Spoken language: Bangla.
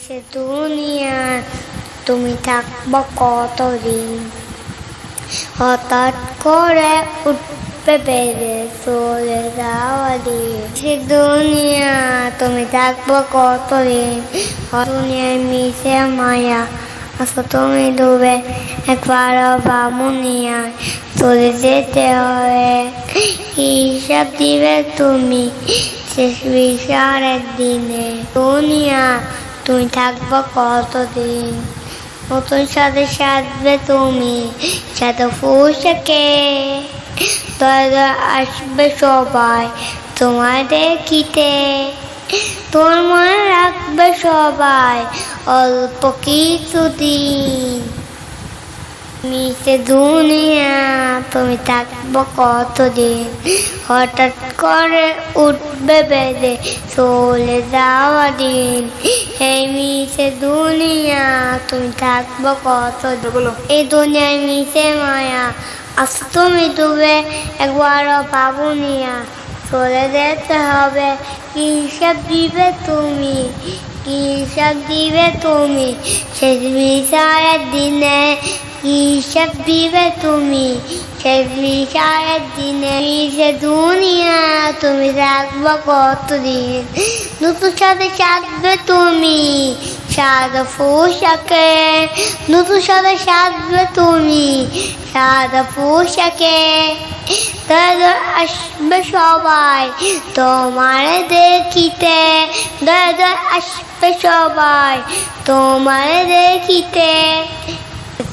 সে দুনিয়া তুমি থাকবো কতদিন, হঠাৎ করে উঠবে বেড়ে চলে যাওয়া দিন। সে দুনিয়া তুমি থাকবো কতদিন, দুনিয়ায় মিশে মায়া আসো তুমি ডুবে একবারও বামুনিয়া চলে যেতে হবে। হিসাব দিবে তুমি শেষ বিচারের দিনে। দুনিয়া তুমি থাকবো কতদিন, নতুন সাথে সাজবে তুমি সাথে পোশাকে, দয়া আসবে সবাই তোমার দেখিতে, তোর মনে রাখবে সবাই অল্প কিছুদিন। মিশে দুনিয়া তুমি থাকবো কতদিন, হঠাৎ করে উঠবে বেঁধে চলে যাওয়া দিন। এই মিশে দুনিয়া তুমি থাকবো কতদিন, এই দুনিয়ায় মিশে মায়া আসো তুমি ডুবে একবারও বাবুনিয়া চলে যেতে হবে। কি হিসাব দিবে তুমি, কি হিসাব দিবে তুমি শেষ বিচারের দিনে, কি হিসাব দিবে তুমি শেষ বিচারের দিনে। সে দুনিয়া তুমি থাকবো কতদিন, নতুন সাথে সাজবে তুমি সাদা পোশাকে, নতুন সাথে সাজবে তুমি সাদা পোশাকে, দয়া আসবে সবাই তোমার দেখিতে, দয়া আসবে সবাই তোমার দেখিতে।